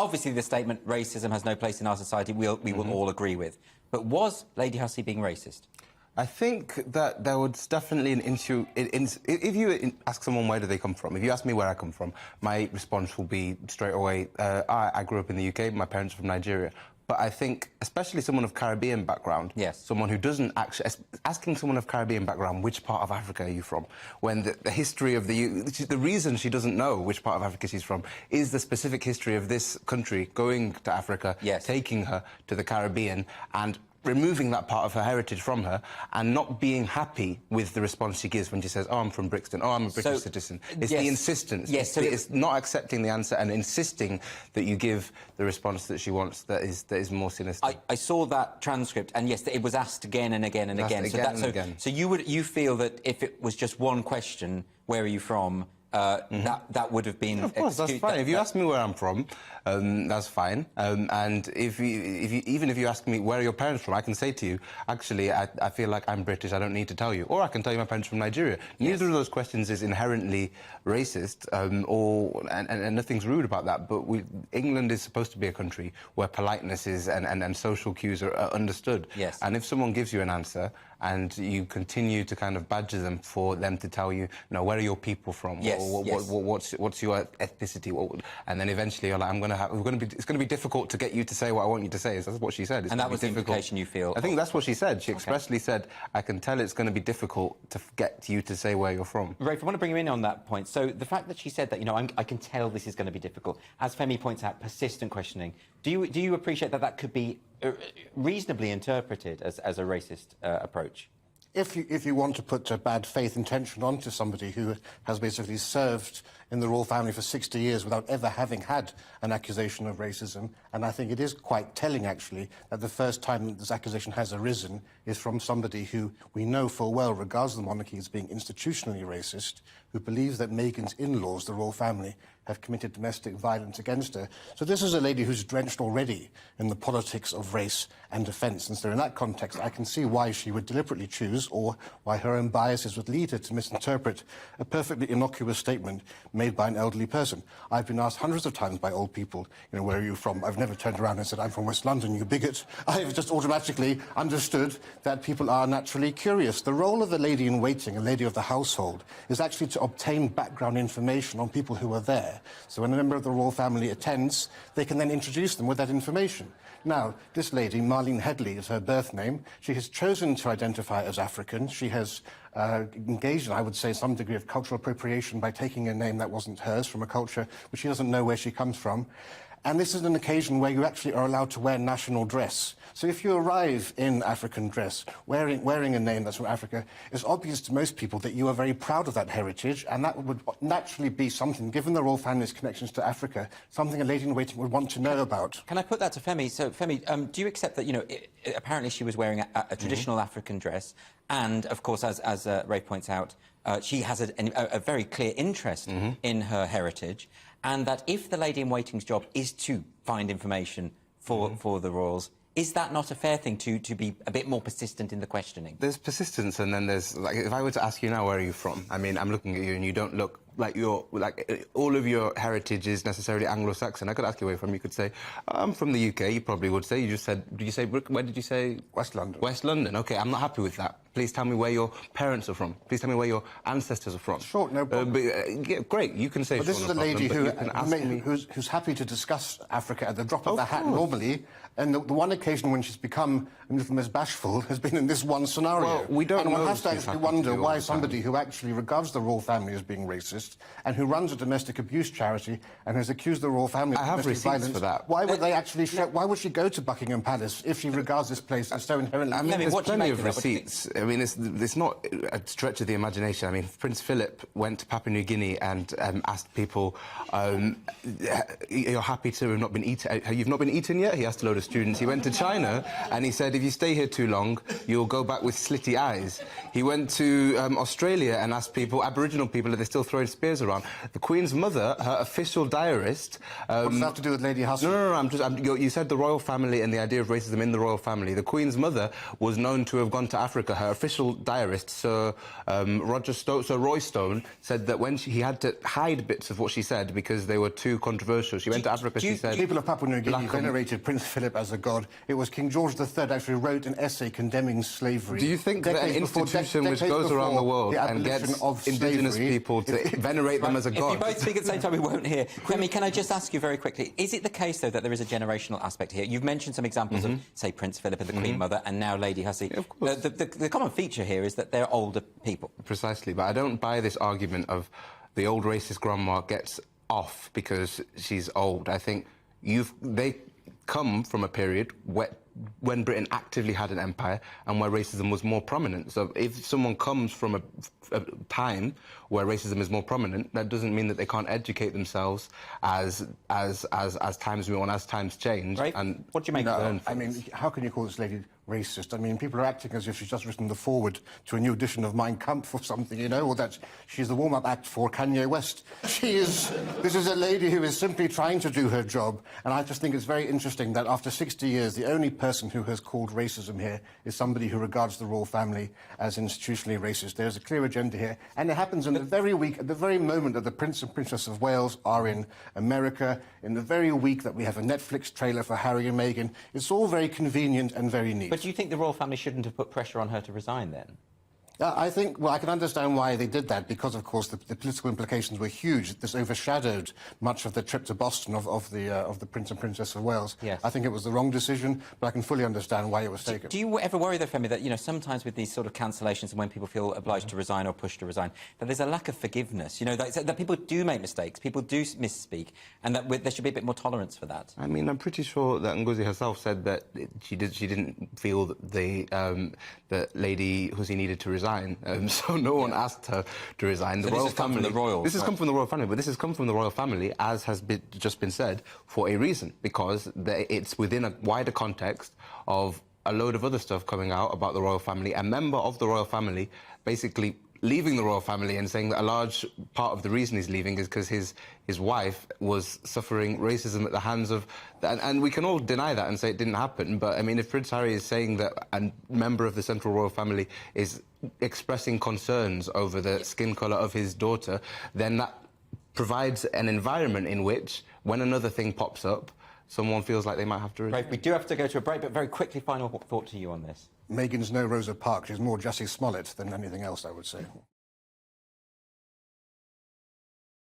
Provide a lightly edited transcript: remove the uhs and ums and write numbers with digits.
obviously the statement, racism has no place in our society, we will all agree with. But was Lady Hussey being racist? I think that there was definitely an issue. If you ask someone where do they come from, if you ask me where I come from, my response will be straight away, I grew up in the UK, my parents are from Nigeria. But I think, especially someone of Caribbean background, yes, someone who doesn't actually... Asking someone of Caribbean background, which part of Africa are you from? When the history of the reason she doesn't know which part of Africa she's from is the specific history of this country going to Africa, yes, taking her to the Caribbean and removing that part of her heritage from her and not being happy with the response she gives when she says, oh, I'm from Brixton, oh, I'm a British citizen. It's the insistence. Yes, it's not accepting the answer and insisting that you give the response that she wants that is more sinister. I saw that transcript, and yes, it was asked again and again and again. So you feel that if it was just one question, where are you from, that would have been... Of course, that's fine. If you ask me where I'm from, that's fine. And even if you ask me where are your parents from, I can say to you, actually, I feel like I'm British, I don't need to tell you. Or I can tell you my parents from Nigeria. Neither of those questions is inherently racist, and nothing's rude about that. But England is supposed to be a country where politeness is and social cues are understood. Yes. And if someone gives you an answer and you continue to kind of badger them for them to tell you, no, where are your people from? Yes, What's your ethnicity? And then eventually you're like, it's going to be difficult to get you to say what I want you to say. That's what she said. And that was the implication, you feel? I think that's what she said. She expressly said, I can tell it's going to be difficult to get you to say where you're from. Rafe, I want to bring you in on that point. So the fact that she said that, you know, I can tell this is going to be difficult, as Femi points out, persistent questioning. Do you appreciate that that could be reasonably interpreted as a racist approach? If you want to put a bad faith intention onto somebody who has basically served in the royal family for 60 years without ever having had an accusation of racism, and I think it is quite telling, actually, that the first time that this accusation has arisen is from somebody who we know full well regards the monarchy as being institutionally racist, who believes that Meghan's in-laws, the royal family, have committed domestic violence against her. So this is a lady who's drenched already in the politics of race and offence. And so in that context, I can see why she would deliberately choose, or why her own biases would lead her to misinterpret a perfectly innocuous statement made by an elderly person. I've been asked hundreds of times by old people, you know, where are you from? I've never turned around and said, I'm from West London, you bigot. I've just automatically understood that people are naturally curious. The role of a lady-in-waiting, a lady of the household, is actually to obtain background information on people who are there. So when a member of the royal family attends, they can then introduce them with that information. Now, this lady, Marlene Headley is her birth name. She has chosen to identify as African. She has engaged in, I would say, some degree of cultural appropriation by taking a name that wasn't hers from a culture which she doesn't know where she comes from. And this is an occasion where you actually are allowed to wear national dress. So if you arrive in African dress, wearing a name that's from Africa, it's obvious to most people that you are very proud of that heritage, and that would naturally be something, given the royal family's connections to Africa, something a lady-in-waiting would want to know about. Can I put that to Femi? So, Femi, do you accept that, you know, apparently she was wearing a traditional African dress, and, of course, as Rafe points out, she has a very clear interest in her heritage, and that if the lady-in-waiting's job is to find information for the royals, is that not a fair thing to be a bit more persistent in the questioning? There's persistence, and then there's, like, if I were to ask you now, where are you from? I mean, I'm looking at you and you don't look like all of your heritage is necessarily Anglo-Saxon. I could ask you where you're from. You could say, I'm from the UK. You probably would say. You just said, where did you say? West London. West London. OK, I'm not happy with that. Please tell me where your parents are from. Please tell me where your ancestors are from. Sure, no problem. Yeah, great, you can say. But this is a lady who's happy to discuss Africa at the drop of the hat normally, and the one occasion when she's become a little Miss Bashful has been in this one scenario. Well, we don't know. And one has to actually wonder why somebody who actually regards the royal family as being racist and who runs a domestic abuse charity and has accused the royal family of domestic violence, for that. Why would they actually? Why would she go to Buckingham Palace if she regards this place as so inherently? I mean, there's plenty of receipts. I mean, it's not a stretch of the imagination. I mean, Prince Philip went to Papua New Guinea and asked people, "You're happy to have not been eaten? You've not been eaten yet?" He asked a load of students. He went to China and he said, "If you stay here too long, you'll go back with slitty eyes." He went to Australia and asked people, Aboriginal people, are they still throwing spears around. The Queen's mother, her official diarist... what does that have to do with Lady Hussey? No, you said the royal family and the idea of racism in the royal family. The Queen's mother was known to have gone to Africa. Her official diarist, Sir Roy Stone, said that when he had to hide bits of what she said because they were too controversial. She went to Africa, she said... People of Papua New Guinea venerated Prince Philip as a god. It was King George III actually wrote an essay condemning slavery. Do you think that an institution which goes around the world and gets indigenous people to venerate them as a god... If you both speak at the same time, we won't hear. Femi, can I just ask you very quickly, is it the case, though, that there is a generational aspect here? You've mentioned some examples of, say, Prince Philip and the Queen Mother, and now Lady Hussey. Of course. The common feature here is that they're older people. Precisely, but I don't buy this argument of the old racist grandma gets off because she's old. I think they come from a period when Britain actively had an empire and where racism was more prominent. So if someone comes from a time where racism is more prominent, that doesn't mean that they can't educate themselves as times move on, as times change. Right. And what do you make of that? I mean, how can you call this lady racist? I mean, people are acting as if she's just written the foreword to a new edition of Mein Kampf or something, you know, or that she's the warm-up act for Kanye West. This is a lady who is simply trying to do her job, and I just think it's very interesting that after 60 years, the only person who has called racism here is somebody who regards the royal family as institutionally racist. There's a clear agenda here, and it happens in the very week, at the very moment that the Prince and Princess of Wales are in America, in the very week that we have a Netflix trailer for Harry and Meghan. It's all very convenient and very neat. But do you think the royal family shouldn't have put pressure on her to resign, then? I think, well, I can understand why they did that, because, of course, the political implications were huge. This overshadowed much of the trip to Boston of the Prince and Princess of Wales. Yes. I think it was the wrong decision, but I can fully understand why it was taken. Do you ever worry, though, Femi, that, you know, sometimes with these sort of cancellations and when people feel obliged to resign or pushed to resign, that there's a lack of forgiveness, you know, that people do make mistakes, people do misspeak, and that there should be a bit more tolerance for that? I mean, I'm pretty sure that Ngozi herself said that she didn't feel that that Lady Hussey needed to resign. So no one asked her to resign. So this has come from the royals? This has come from the royal family, but this has come from the royal family, as has just been said, for a reason, because it's within a wider context of a load of other stuff coming out about the royal family. A member of the royal family basically leaving the royal family and saying that a large part of the reason he's leaving is because his wife was suffering racism at the hands of... And we can all deny that and say it didn't happen, but, I mean, if Prince Harry is saying that a member of the central royal family is expressing concerns over the skin colour of his daughter, then that provides an environment in which, when another thing pops up, someone feels like they might have to... Right, we do have to go to a break, but very quickly, final thought to you on this. Meghan's no Rosa Parks. She's more Jussie Smollett than anything else, I would say.